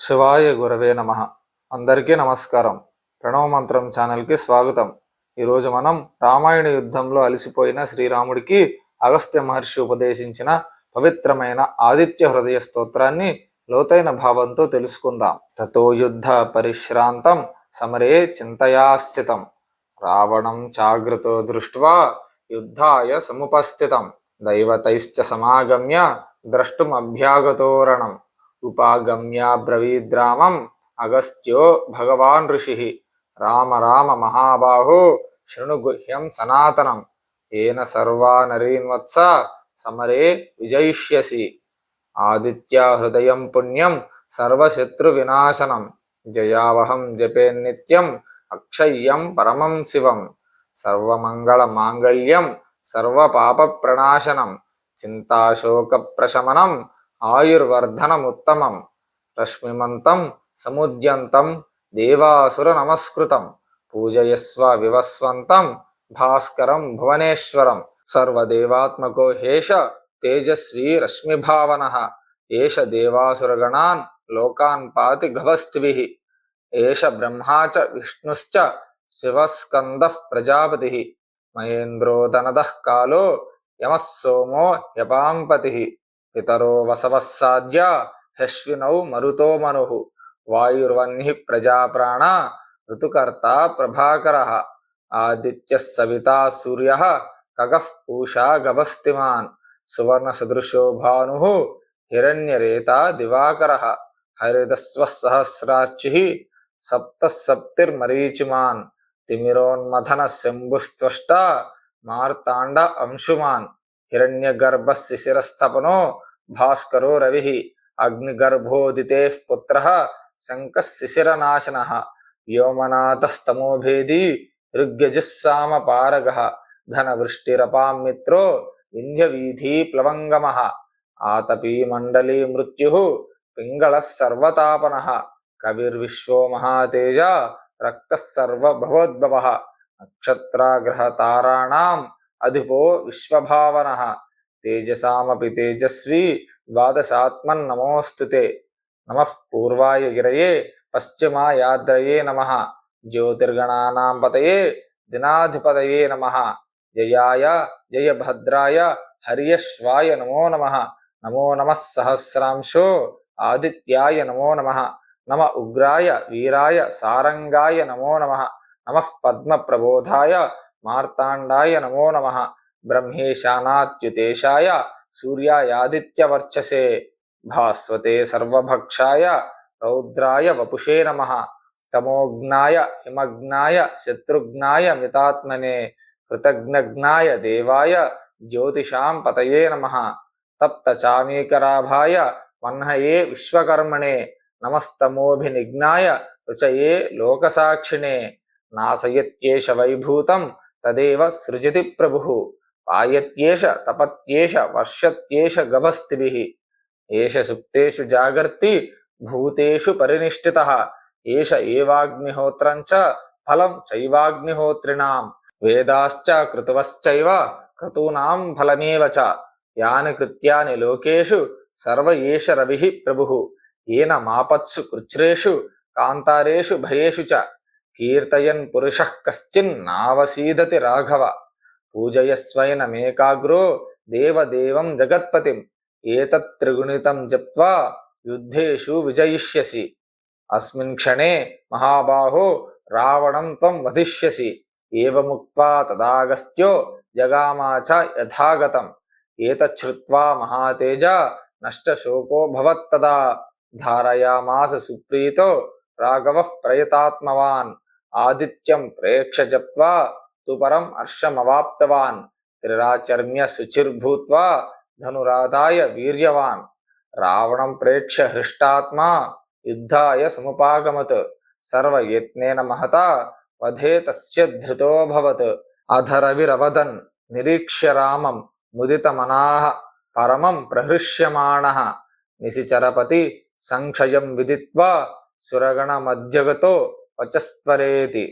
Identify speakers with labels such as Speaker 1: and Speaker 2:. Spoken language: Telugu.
Speaker 1: శివాయ గురవే నమ. అందరికీ నమస్కారం. ప్రణవ మంత్రం ఛానల్కి స్వాగతం. ఈరోజు మనం రామాయణ యుద్ధంలో అలసిపోయిన శ్రీరాముడికి అగస్త్య మహర్షి ఉపదేశించిన పవిత్రమైన ఆదిత్య హృదయ స్తోత్రాన్ని లోతైన భావంతో తెలుసుకుందాం. తతో యుద్ధ పరిశ్రాంతం సమరే చింతయా స్థితం రావణం చాగ్రతో దృష్ట్వా యుద్ధాయ సముపస్థితం దైవతైశ్చ సమాగమ్య ద్రష్టుమభ్యాగతోరణం ఉపాగమ్యాబ్రవీద్రామం అగస్త్యో భగవాన్ ఋషి రామ రామ మహాబాహో శృణు గుహ్యం సనాతనం ఏన సర్వా నరీన్వత్స సమరే విజయిష్యసి ఆదిత్య హృదయం పుణ్యం సర్వశత్రు వినాశనం జయావహం జపేన్నిత్యం అక్షయ్యం పరమం శివం సర్వమంగళ మాంగళ్యం సర్వపాప ప్రణాశనం చింతాశోక ప్రశమనం ఆయుర్వర్ధనముత్తమం రశ్మిమంతం సముద్యంతం దేవాసుర నమస్కృతం పూజయస్వ వివస్వంతం భాస్కరం భువనేశ్వరం సర్వదేవాత్మకో హేష తేజస్వీ రశ్మిభావనః ఏష దేవాసురగణాన్ లోకాన్ పాతి గభస్తిభిః ఏష బ్రహ్మా చ విష్ణుశ్చ శివస్కందః ప్రజాపతిః మహేంద్రోదనదః కాలో యమః సోమో యపాంపతిః పితరో వసవస్సాద్య హ్యశ్వినౌ మరుతో మనుః వాయుర్వన్నిః ప్రజాప్రాణ ఋతుకర్త ప్రభాకరః ఆదిత్యః సవితా సూర్యః ఖగః పూషా గభస్తిమాన్ సువర్ణసదృశో భానుః హిరణ్యరేతా దివాకరః హరితస్వః సహస్రార్చిః సప్తః సప్తిర్మరీచిమాన్ తిమిరోన్మథన శంభుస్త్వష్టా మార్తాండ అంశుమాన్ హిరణ్యగర్భः శిశిరస్తపనో భాస్కరో రవిః అగ్నిగర్భోదితేః పుత్రः శంకः శిశిరనాశనः వ్యోమనాథస్తమోభేదీ ఋగ్యజస్సామపారగः ఘనవృష్టిరపాం మిత్రో వింధ్యవీథీ ప్లవంగమः ఆతపీ మండలీ మృత్యుః పింగళः సర్వతాపనः కవిర్విశ్వో మహాతేజ రక్తः సర్వభవోద్భవः నక్షత్రాగ్రహతారాణాం అధిపో విశ్వభావనః తేజసామపి తేజస్వీ ద్వాదశాత్మన్నమోऽస్తుతే నమః పూర్వాయ గిరయే పశ్చిమాయాద్రయే నమః జ్యోతిర్గణానాం పతయే దినాధిపతయే నమః జయాయ జయభద్రాయ హర్యశ్వాయ నమో నమః నమో నమః సహస్రాంశో ఆదిత్యాయ నమో నమః నమ ఉగ్రాయ వీరాయ సారంగాయ నమో నమః నమః పద్మప్రబోధాయ మార్తాండాయ నమో నమః బ్రహ్మేశానాత్యుతేశాయ సూర్యాయాదిత్యవర్చసే భాస్వతే సర్వభక్షాయ రౌద్రాయ వపుషే నమః తమోఘ్నాయ హిమఘ్నాయ శత్రుఘ్నాయ మితాత్మనే కృతఘ్నఘ్నాయ దేవాయ జ్యోతిషాం పతయే నమః తప్తచామీకరాభాయ వహ్నయే విశ్వకర్మణే నమస్తమోభినిఘ్నాయ రుచయే లోకసాక్షిణే నాశయత్యేష వైభూతం తదేవ సృజతి ప్రభుః పాయత్యేష తపత్యేష వర్షత్యేష గభస్తిభిః ఏష సుప్తేషు జాగర్తి భూతేషు పరినిష్ఠితః ఏష ఏవాగ్నిహోత్రం చ ఫలం చైవాగ్నిహోత్రిణాం వేదాశ్చ కృతవశ్చైవ క్రతూనాం ఫలమేవ చ యాని కృత్యాని లోకేషు సర్వ ఏష రవిః ప్రభుః ఏన మాపత్సు కృచ్రేషు కాంతారేషు భయేషు చ కీర్తయన్ పురుషః కశ్చిన్నావసీదతి రాఘవ పూజయస్వైనమేకాగ్రో దేవదేవం జగత్పతిం ఏతత్ త్రిగుణితం జప్త్వా యుద్ధేషు విజయిష్యసి అస్మిన్ క్షణే మహాబాహో రావణం త్వం వధిష్యసి ఏవముక్త్వా తదాగస్త్యో జగామాచ యథాగతం ఏతచ్ఛ్రుత్వా మహాతేజ నష్టశోకో భవత్తదా ధారయామాస సుప్రీతో రాఘవః ప్రయతాత్మవాన్ ఆదిత్యం ప్రేక్ష జప్త్వా తుపరం హర్షమవాప్తవాన్ త్రిరాచర్మ్య శుచిర్భూత్వా ధనురాధాయ వీర్యవాన్ రావణం ప్రేక్ష్య హృష్టాత్మా యుద్ధాయ సముపాగమత్ సర్వయత్నేన మహతా వధే తస్య ధృతోభవత్ అధరవిరవదన్ నిరీక్ష్య రామం ముదితమనాః పరమం ప్రహృష్యమాణః నిశిచరపతి సంక్షయం విదిత్వా సురగణమధ్యగతో వచస్త్వరేతి